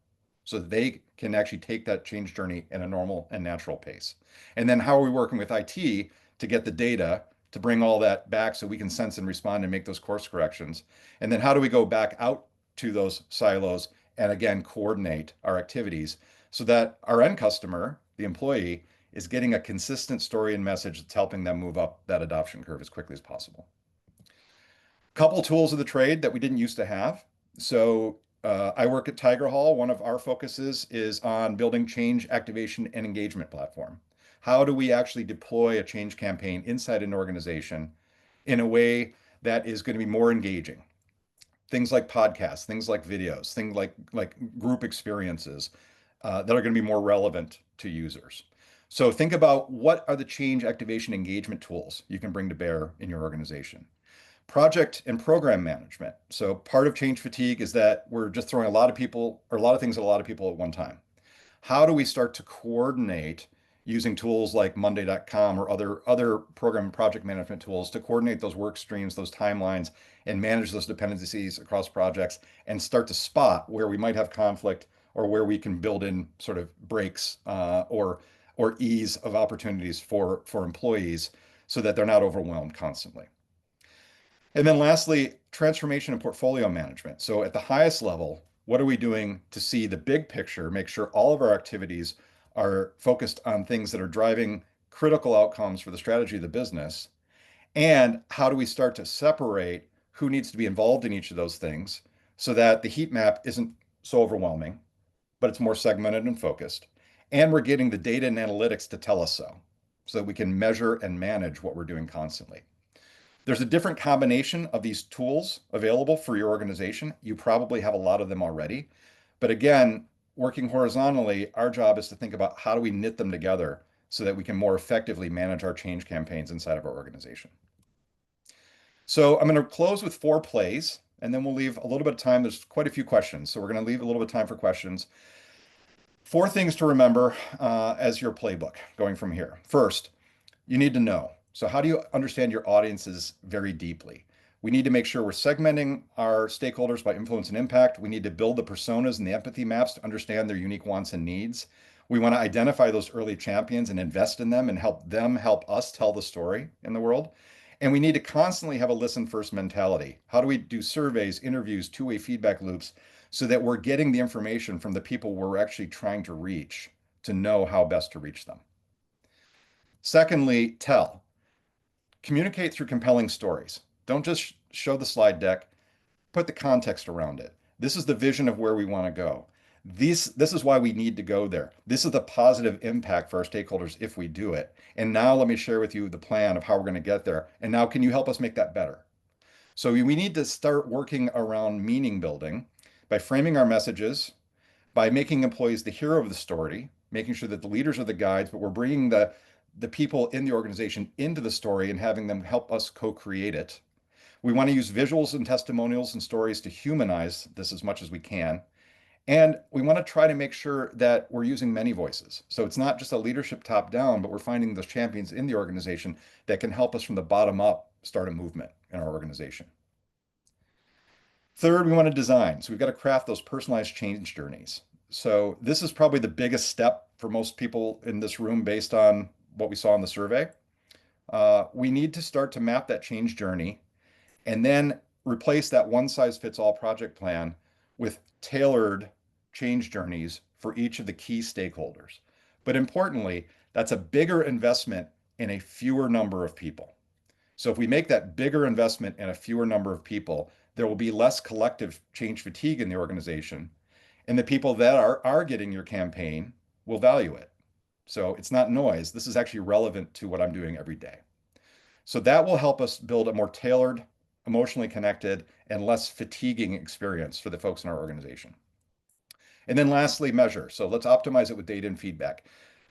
so that they can actually take that change journey in a normal and natural pace. And then how are we working with IT to get the data to bring all that back so we can sense and respond and make those course corrections? And then how do we go back out to those silos and again coordinate our activities so that our end customer, the employee, is getting a consistent story and message that's helping them move up that adoption curve as quickly as possible. Couple tools of the trade that we didn't used to have. So I work at Tigerhall. One of our focuses is on building change activation and engagement platform. How do we actually deploy a change campaign inside an organization in a way that is going to be more engaging? Things like podcasts, things like videos, things like group experiences that are going to be more relevant to users. So think about what are the change activation engagement tools you can bring to bear in your organization. Project and program management. So part of change fatigue is that we're just throwing a lot of people or a lot of things at a lot of people at one time. How do we start to coordinate using tools like Monday.com or other program and project management tools to coordinate those work streams, those timelines, and manage those dependencies across projects and start to spot where we might have conflict or where we can build in sort of breaks or ease of opportunities for employees so that they're not overwhelmed constantly. And then lastly, transformation and portfolio management. So at the highest level, what are we doing to see the big picture, make sure all of our activities are focused on things that are driving critical outcomes for the strategy of the business? And how do we start to separate who needs to be involved in each of those things so that the heat map isn't so overwhelming, but it's more segmented and focused? And we're getting the data and analytics to tell us so that we can measure and manage what we're doing constantly. There's a different combination of these tools available for your organization. You probably have a lot of them already. But again, working horizontally, our job is to think about how do we knit them together so that we can more effectively manage our change campaigns inside of our organization. So I'm going to close with 4 plays, and then we'll leave a little bit of time. There's quite a few questions, so we're going to leave a little bit of time for questions. 4 things to remember as your playbook going from here. First, you need to know. So how do you understand your audiences very deeply? We need to make sure we're segmenting our stakeholders by influence and impact. We need to build the personas and the empathy maps to understand their unique wants and needs. We want to identify those early champions and invest in them and help them help us tell the story in the world. And we need to constantly have a listen first mentality. How do we do surveys, interviews, two-way feedback loops so that we're getting the information from the people we're actually trying to reach to know how best to reach them? Secondly, tell. Communicate through compelling stories. Don't just show the slide deck, put the context around it. This is the vision of where we want to go. This is why we need to go there. This is the positive impact for our stakeholders if we do it. And now let me share with you the plan of how we're going to get there. And now can you help us make that better? So we need to start working around meaning building by framing our messages, by making employees the hero of the story, making sure that the leaders are the guides, but we're bringing the people in the organization into the story and having them help us co-create it. We want to use visuals and testimonials and stories to humanize this as much as we can. And we want to try to make sure that we're using many voices. So it's not just a leadership top down, but we're finding those champions in the organization that can help us from the bottom up start a movement in our organization. Third, we want to design. So we've got to craft those personalized change journeys. So this is probably the biggest step for most people in this room based on what we saw in the survey. We need to start to map that change journey and then replace that one size fits all project plan with tailored change journeys for each of the key stakeholders. But importantly, that's a bigger investment in a fewer number of people. So if we make that bigger investment in a fewer number of people, there will be less collective change fatigue in the organization. And the people that are getting your campaign will value it. So it's not noise. This is actually relevant to what I'm doing every day. So that will help us build a more tailored, emotionally connected, and less fatiguing experience for the folks in our organization. And then lastly, measure. So let's optimize it with data and feedback.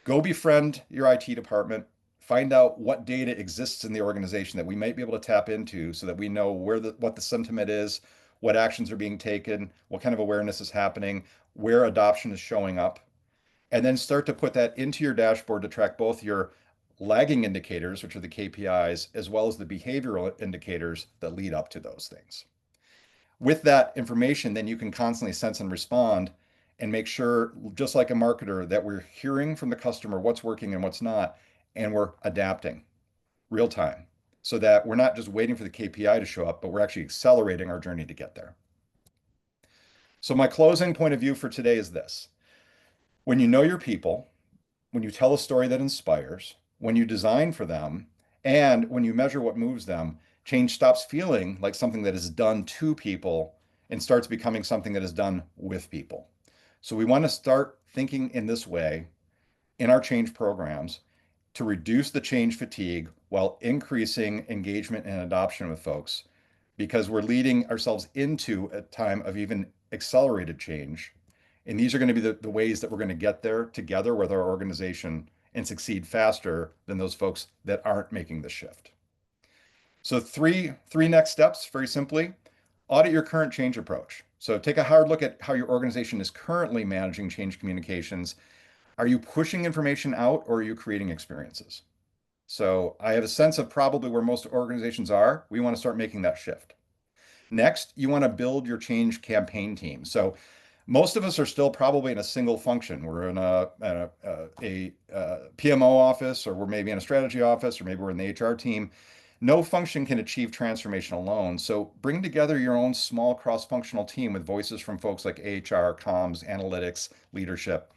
Go befriend your IT department, find out what data exists in the organization that we might be able to tap into so that we know what the sentiment is, what actions are being taken, what kind of awareness is happening, where adoption is showing up, and then start to put that into your dashboard to track both your lagging indicators, which are the KPIs, as well as the behavioral indicators that lead up to those things. With that information, then you can constantly sense and respond and make sure, just like a marketer, that we're hearing from the customer what's working and what's not, and we're adapting real time so that we're not just waiting for the KPI to show up, but we're actually accelerating our journey to get there. So my closing point of view for today is this. When you know your people, when you tell a story that inspires, when you design for them, and when you measure what moves them, change stops feeling like something that is done to people and starts becoming something that is done with people. So we want to start thinking in this way in our change programs to reduce the change fatigue while increasing engagement and adoption with folks because we're leading ourselves into a time of even accelerated change. And these are going to be the ways that we're going to get there together with our organization and succeed faster than those folks that aren't making the shift. So three next steps, very simply, audit your current change approach. So take a hard look at how your organization is currently managing change communications. Are you pushing information out or are you creating experiences? So I have a sense of probably where most organizations are. We want to start making that shift. Next, you want to build your change campaign team. So most of us are still probably in a single function. We're in a PMO office, or we're maybe in a strategy office, or maybe we're in the HR team. No function can achieve transformation alone. So bring together your own small cross-functional team with voices from folks like HR, comms, analytics, leadership.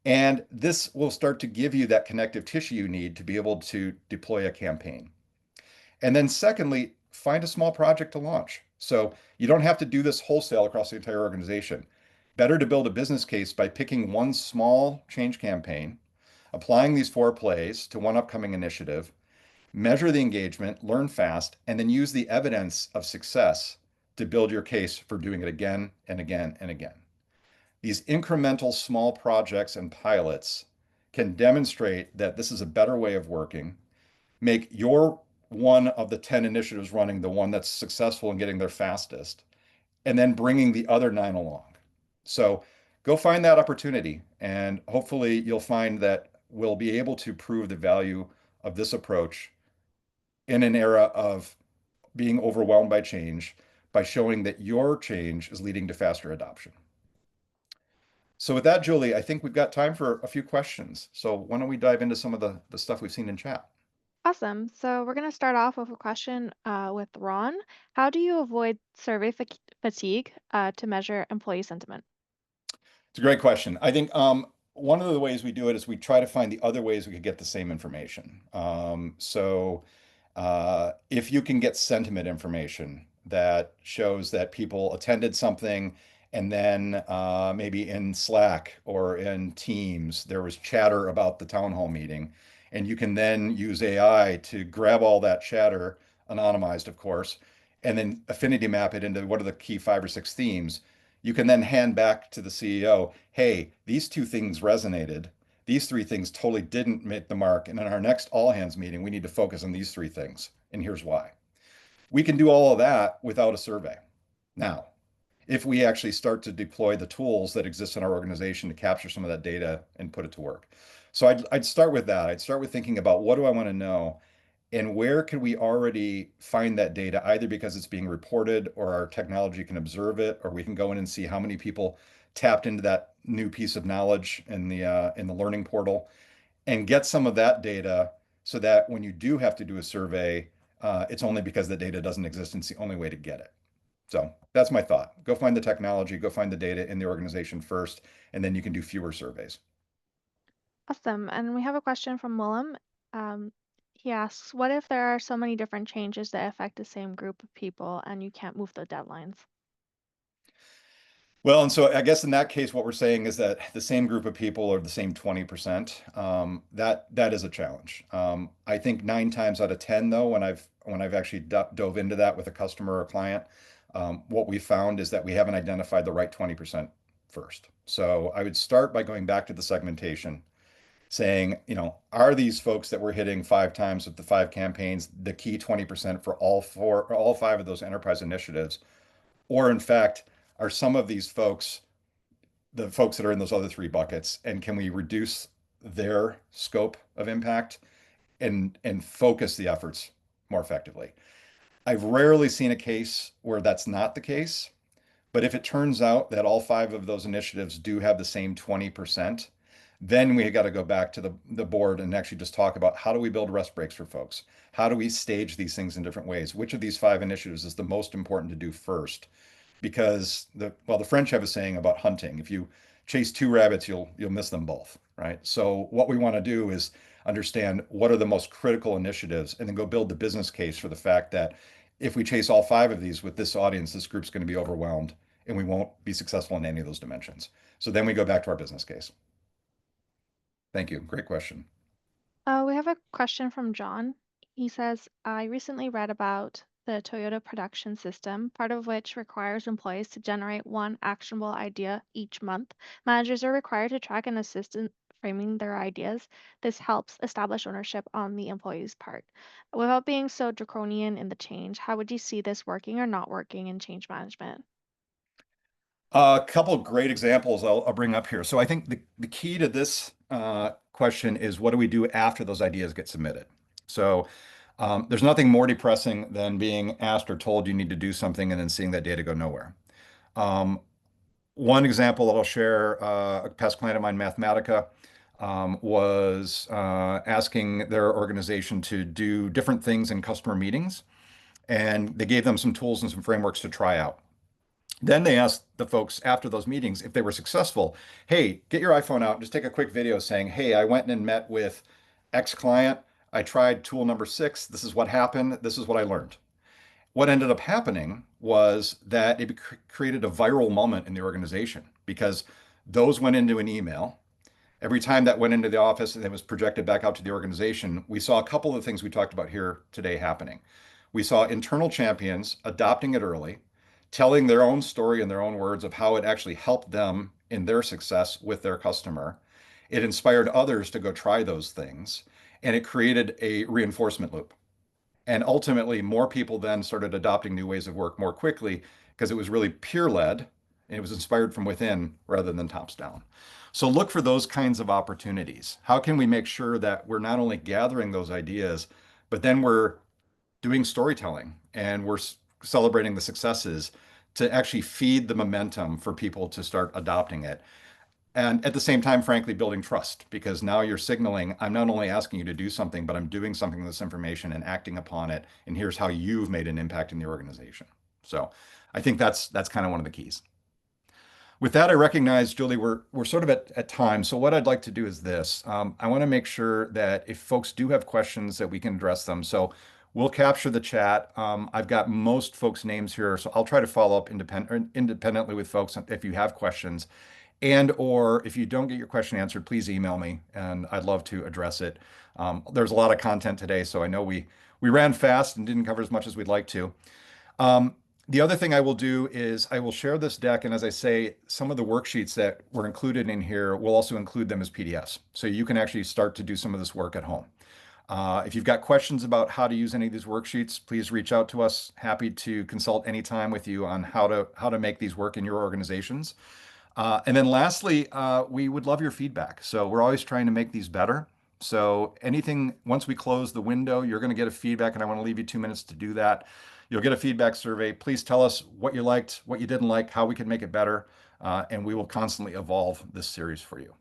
And this will start to give you that connective tissue you need to be able to deploy a campaign. And then secondly, find a small project to launch. So you don't have to do this wholesale across the entire organization. Better to build a business case by picking one small change campaign, applying these 4 plays to one upcoming initiative, measure the engagement, learn fast, and then use the evidence of success to build your case for doing it again and again and again. These incremental small projects and pilots can demonstrate that this is a better way of working, make your one of the 10 initiatives running the one that's successful and getting there fastest, and then bringing the other 9 along. So go find that opportunity, and hopefully you'll find that we'll be able to prove the value of this approach in an era of being overwhelmed by change by showing that your change is leading to faster adoption. So with that, Julie, I think we've got time for a few questions. So why don't we dive into some of the stuff we've seen in chat? Awesome. So we're going to start off with a question with Ron. How do you avoid survey fatigue to measure employee sentiment? It's a great question. I think one of the ways we do it is we try to find the other ways we could get the same information. If you can get sentiment information that shows that people attended something and then maybe in Slack or in Teams, there was chatter about the town hall meeting, and you can then use AI to grab all that chatter, anonymized, of course, and then affinity map it into what are the key 5 or 6 themes. You can then hand back to the CEO, hey, these 2 things resonated. these three things totally didn't make the mark. And in our next all hands meeting, we need to focus on these three things. And here's why. We can do all of that without a survey. Now, if we actually start to deploy the tools that exist in our organization to capture some of that data and put it to work. So I'd start with that. I'd start with thinking about what do I want to know and where can we already find that data, either because it's being reported or our technology can observe it, or we can go in and see how many people tapped into that new piece of knowledge in the learning portal and get some of that data so that when you do have to do a survey, it's only because the data doesn't exist and it's the only way to get it. So that's my thought. Go find the technology, go find the data in the organization first, and then you can do fewer surveys. Awesome. And we have a question from Willem. Um, he asks, what if there are so many different changes that affect the same group of people and you can't move the deadlines? Well, and so I guess in that case, what we're saying is that the same group of people or the same 20%, that is a challenge. I think 9 times out of 10, though, when I've actually dove into that with a customer or a client, what we found is that we haven't identified the right 20% first. So I would start by going back to the segmentation, saying, are these folks that we're hitting 5 times with the 5 campaigns the key 20% for all 5 of those enterprise initiatives? Or in fact, are some of these folks the folks that are in those other 3 buckets, and can we reduce their scope of impact and focus the efforts more effectively? I've rarely seen a case where that's not the case, but if it turns out that all 5 of those initiatives do have the same 20%, then we got to go back to the board and actually just talk about how do we build rest breaks for folks? How do we stage these things in different ways? Which of these 5 initiatives is the most important to do first? Because the French have a saying about hunting. If you chase 2 rabbits, you'll miss them both, right? So what we want to do is understand what are the most critical initiatives and then go build the business case for the fact that if we chase all 5 of these with this audience, this group's going to be overwhelmed and we won't be successful in any of those dimensions. So then we go back to our business case. Thank you. Great question. We have a question from John. He says, I recently read about the Toyota production system, part of which requires employees to generate one actionable idea each month. Managers are required to track an assistant framing their ideas. This helps establish ownership on the employee's part. Without being so draconian in the change, how would you see this working or not working in change management? A couple of great examples I'll bring up here. So I think the key to this question is what do we do after those ideas get submitted? So there's nothing more depressing than being asked or told you need to do something and then seeing that data go nowhere. Um, One example that I'll share, a past client of mine, Mathematica, was asking their organization to do different things in customer meetings, and they gave them some tools and some frameworks to try out. Then they asked the folks after those meetings if they were successful. Hey, get your iPhone out, just take a quick video saying, hey, I went and met with X client. I tried tool number 6. This is what happened. This is what I learned. What ended up happening was that it created a viral moment in the organization because those went into an email. Every time that went into the office and it was projected back out to the organization, we saw a couple of things we talked about here today happening. We saw internal champions adopting it early, telling their own story in their own words of how it actually helped them in their success with their customer. It inspired others to go try those things, and it created a reinforcement loop. And ultimately, more people then started adopting new ways of work more quickly because it was really peer led and it was inspired from within rather than tops down. So look for those kinds of opportunities. How can we make sure that we're not only gathering those ideas, but then we're doing storytelling and we're celebrating the successes to actually feed the momentum for people to start adopting it? And at the same time, frankly, building trust because now you're signaling, I'm not only asking you to do something, but I'm doing something with this information and acting upon it. And here's how you've made an impact in the organization. So I think that's kind of one of the keys. With that, I recognize, Julie, we're sort of at time. So what I'd like to do is this. I want to make sure that if folks do have questions that we can address them. So we'll capture the chat. I've got most folks' names here, so I'll try to follow up independently with folks if you have questions. And or if you don't get your question answered, please email me and I'd love to address it. There's a lot of content today, so I know we ran fast and didn't cover as much as we'd like to. Um, The other thing I will do is I will share this deck, and as I say, some of the worksheets that were included in here, we'll also include them as PDFs. So you can actually start to do some of this work at home. If you've got questions about how to use any of these worksheets, please reach out to us. Happy to consult anytime with you on how to make these work in your organizations. And then lastly, we would love your feedback. So we're always trying to make these better. So anything, once we close the window, you're going to get a feedback, and I want to leave you 2 minutes to do that. You'll get a feedback survey. Please tell us what you liked, what you didn't like, how we can make it better, and we will constantly evolve this series for you.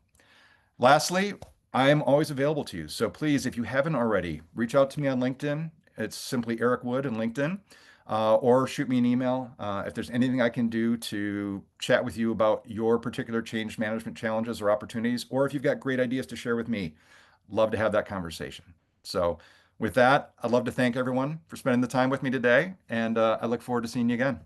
Lastly, I am always available to you. So please, if you haven't already, reach out to me on LinkedIn. It's simply Eric Wood on LinkedIn, or shoot me an email. If there's anything I can do to chat with you about your particular change management challenges or opportunities, or if you've got great ideas to share with me, love to have that conversation. So with that, I'd love to thank everyone for spending the time with me today, and I look forward to seeing you again.